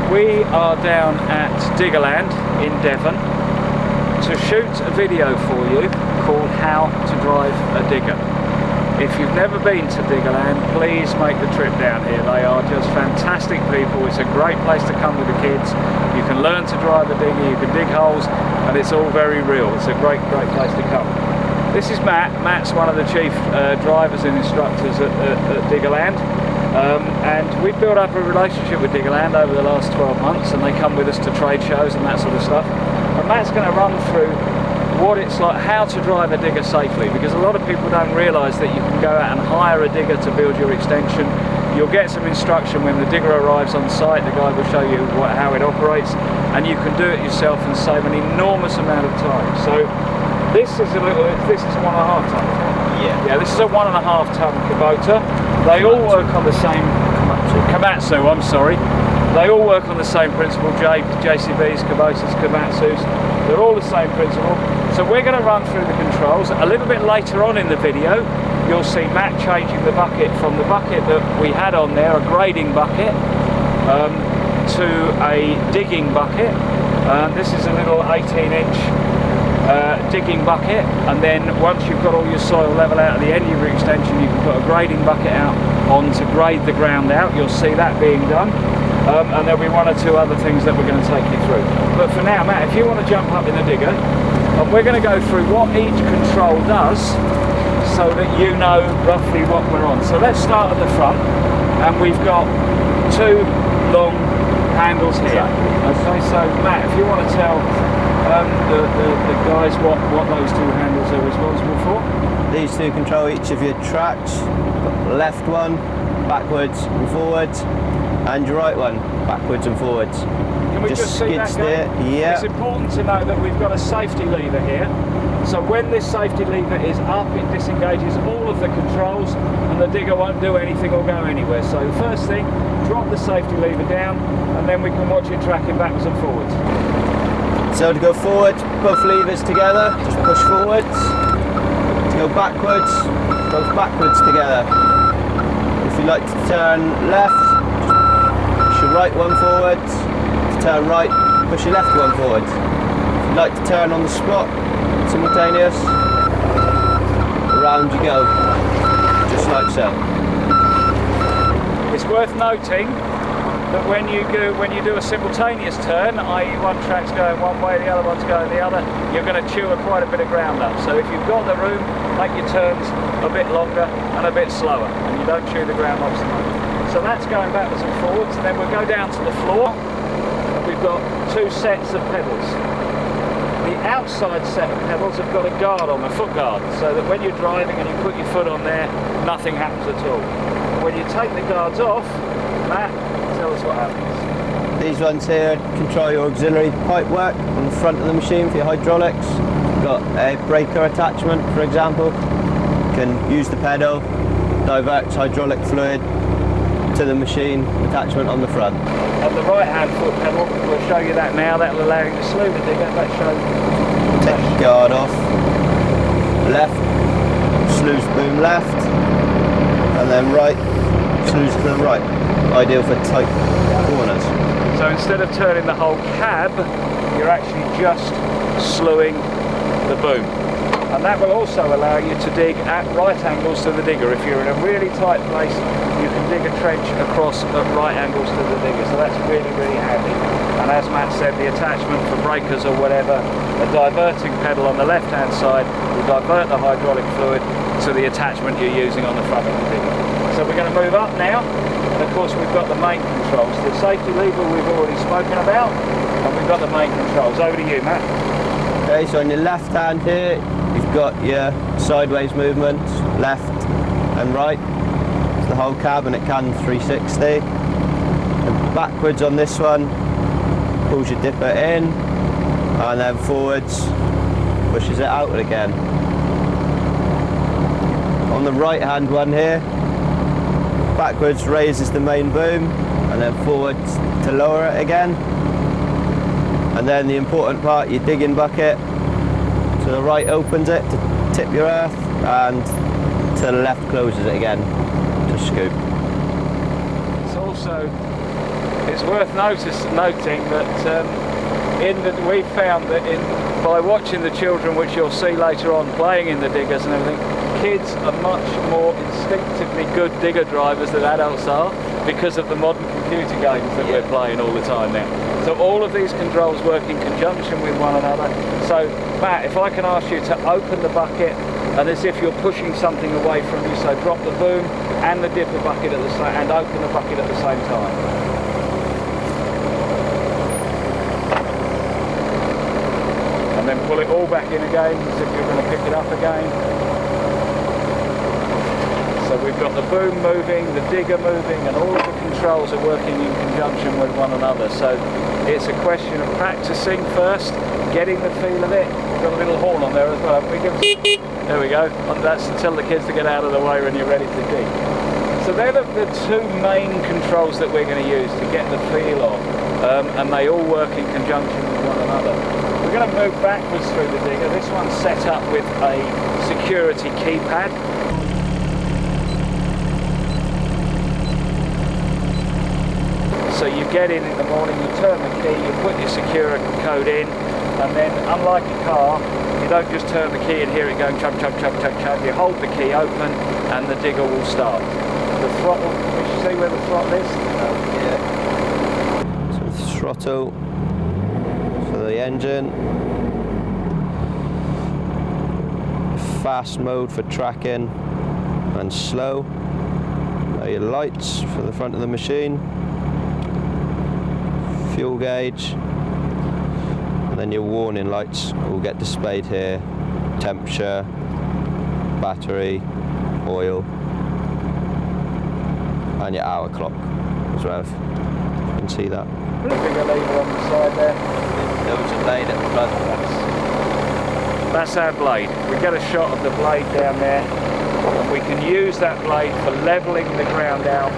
We are down at Diggerland in Devon to shoot a video for you called How to Drive a Digger. If you've never been to Diggerland, please make the trip down here. They are just fantastic people. It's a great place to come with the kids. You can learn to drive a digger, you can dig holes, and it's all very real. It's a great place to come. This is Matt. Matt's one of the chief drivers and instructors at Diggerland. And we've built up a relationship with Diggerland over the last 12 months, and they come with us to trade shows and that sort of stuff. And Matt's going to run through what it's like, how to drive a digger safely, because a lot of people don't realise that you can go out and hire a digger to build your extension. You'll get some instruction when the digger arrives on site. The guy will show you how it operates, and you can do it yourself and save an enormous amount of time. So this is a 1.5 ton. Yeah, this is a 1.5 ton Kubota. They all work on the same Komatsu. I'm sorry. They all work on the same principle. JCBs, Kubotas, Komatsus. They're all the same principle. So we're going to run through the controls. A little bit later on in the video, you'll see Matt changing the bucket from the bucket that we had on there, a grading bucket, to a digging bucket. This is a little 18-inch digging bucket, and then once you've got all your soil level out at the end of your extension, you can put a grading bucket out on to grade the ground out. You'll see that being done, and there'll be one or two other things that we're going to take you through. But for now, Matt, if you want to jump up in the digger, and we're going to go through what each control does so that you know roughly what we're on. So let's start at the front, and we've got two long handles here. Okay, so Matt, if you want to tell the guys what those two handles are responsible for. These two control each of your tracks. Left one backwards and forwards, and your right one backwards and forwards. Can we just see that steer? Yeah. It's important to note that we've got a safety lever here. So when this safety lever is up, it disengages all of the controls, and the digger won't do anything or go anywhere. So first thing, drop the safety lever down, and then we can watch it tracking backwards and forwards. So to go forward, both levers together, just push forwards. To go backwards, both backwards together. If you like to turn left, push your right one forwards. To turn right, push your left one forwards. If you'd like to turn on the spot, simultaneous, around you go, just like so. It's worth noting that when you do a simultaneous turn, i.e. one track's going one way, the other one's going the other, you're going to chew quite a bit of ground up. So if you've got the room, make your turns a bit longer and a bit slower, and you don't chew the ground up so much. So that's going backwards and forwards, and then we'll go down to the floor, and we've got two sets of pedals. The outside set of pedals have got a guard on, a foot guard, so that when you're driving and you put your foot on there, nothing happens at all. When you take the guards off, Matt, tell us what happens. These ones here control your auxiliary pipe work on the front of the machine for your hydraulics. You've got a breaker attachment, for example. You can use the pedal, diverts hydraulic fluid to the machine attachment on the front. On the right hand foot pedal, we'll show you that now. That will allow you to slew the digger. Let's show you. Take the guard off. Left, sluice boom left, and then right, sluice to the right. Ideal for tight corners. So instead of turning the whole cab, you're actually just slewing the boom. And that will also allow you to dig at right angles to the digger. If you're in a really tight place, you can dig a trench across at right angles to the digger. So that's really, really handy. And as Matt said, the attachment for breakers or whatever, a diverting pedal on the left-hand side will divert the hydraulic fluid to the attachment you're using on the front of the digger. So we're going to move up now. And of course we've got the main controls. The safety lever we've already spoken about, and we've got the main controls. Over to you, Matt. Okay, so on your left hand here, you've got your sideways movements, left and right. It's the whole cab, and it can 360. And backwards on this one, pulls your dipper in, and then forwards, pushes it out again. On the right hand one here, backwards raises the main boom, and then forwards to lower it again. And then the important part, your digging bucket, to the right opens it to tip your earth, and to the left closes it again to scoop. It's also It's worth noting that we found that by watching the children, which you'll see later on, playing in the diggers and everything, kids are much more instinctively good digger drivers than adults are because of the modern computer games that we're playing all the time now. So all of these controls work in conjunction with one another. So Matt, if I can ask you to open the bucket, and as if you're pushing something away from you, so drop the boom and the dipper bucket at the same, and open the bucket at the same time. And then pull it all back in again as if you're going to pick it up again. So we've got the boom moving, the digger moving, and all of the controls are working in conjunction with one another. So it's a question of practicing first, getting the feel of it. We've got a little horn on there as well. There we go. And that's to tell the kids to get out of the way when you're ready to dig. So they're the two main controls that we're going to use to get the feel of, and they all work in conjunction with one another. We're going to move backwards through the digger. This one's set up with a security keypad. So you get in the morning, you turn the key, you put your security code in, and then unlike a car, you don't just turn the key and hear it going chug chug chug chug chug. You hold the key open and the digger will start. The throttle, can you see where the throttle is? Yeah. So the throttle for the engine. Fast mode for tracking and slow. Now your lights for the front of the machine. Fuel gauge, and then your warning lights will get displayed here. Temperature, battery, oil, and your hour clock as well. You can see that. Bigger lever on the side there. There was a blade at the front. That's our blade. We get a shot of the blade down there, and we can use that blade for levelling the ground out,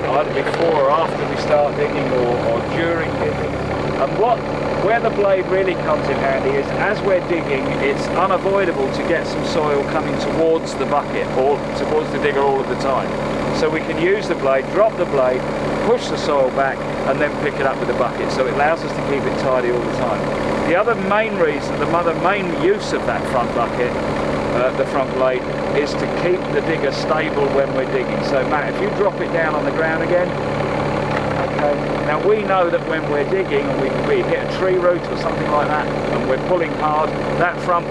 either before or after we start digging, or during digging. And where the blade really comes in handy is as we're digging, it's unavoidable to get some soil coming towards the bucket or towards the digger all of the time. So we can use the blade, drop the blade, push the soil back, and then pick it up with the bucket. So it allows us to keep it tidy all the time. The other main reason, the main use of that front bucket, the front blade, is to keep the digger stable when we're digging. So Matt, if you drop it down on the ground again, okay. Now we know that when we're digging and we hit a tree root or something like that, and we're pulling hard, that front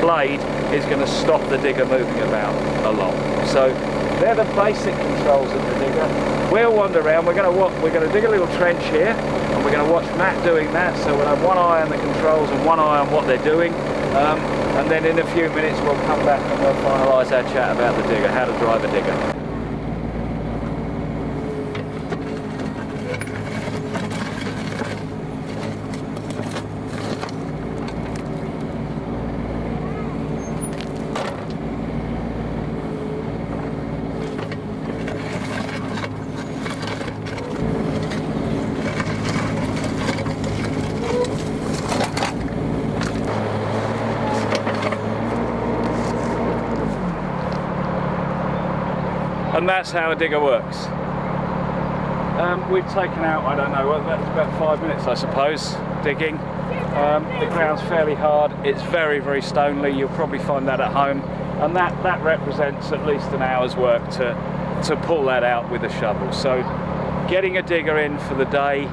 blade is going to stop the digger moving about a lot. So they're the basic controls of the digger. We'll wander around. We're going to dig a little trench here, and we're going to watch Matt doing that. So we'll have one eye on the controls and one eye on what they're doing. And then in a few minutes we'll come back and we'll finalise our chat about the digger, how to drive a digger. And that's how a digger works. We've taken out, I don't know, well, that's about 5 minutes I suppose, digging. The ground's fairly hard, it's very, very stony, you'll probably find that at home, and that represents at least an hour's work to pull that out with a shovel. So getting a digger in for the day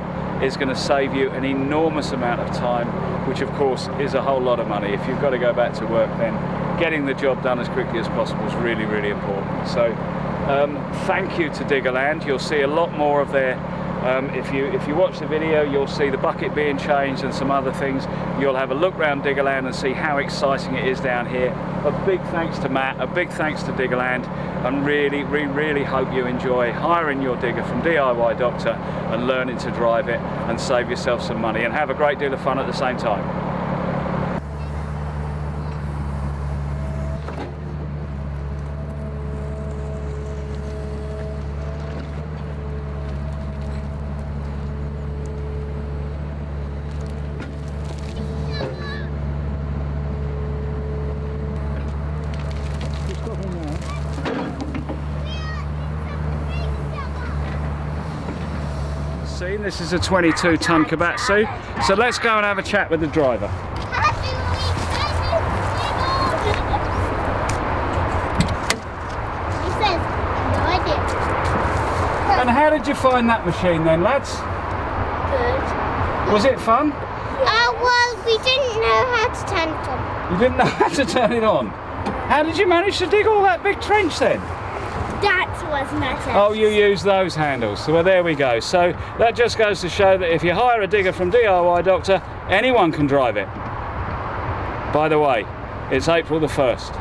is going to save you an enormous amount of time, which of course is a whole lot of money. If you've got to go back to work, then getting the job done as quickly as possible is really, really important. So thank you to Diggerland. You'll see a lot more of their, if you watch the video, you'll see the bucket being changed and some other things. You'll have a look around Diggerland and see how exciting it is down here. A big thanks to Matt, a big thanks to Diggerland, and we really hope you enjoy hiring your digger from DIY Doctor and learning to drive it and save yourself some money and have a great deal of fun at the same time. seen, this is a 22-ton Kabatsu. So let's go and have a chat with the driver. He says, no idea. And how did you find that machine then, lads? Good. Was it fun? Well, we didn't know how to turn it on. You didn't know how to turn it on. How did you manage to dig all that big trench then? That was matter. Oh, you use those handles. Well, there we go. So that just goes to show that if you hire a digger from DIY Doctor, anyone can drive it. By the way, it's April the 1st.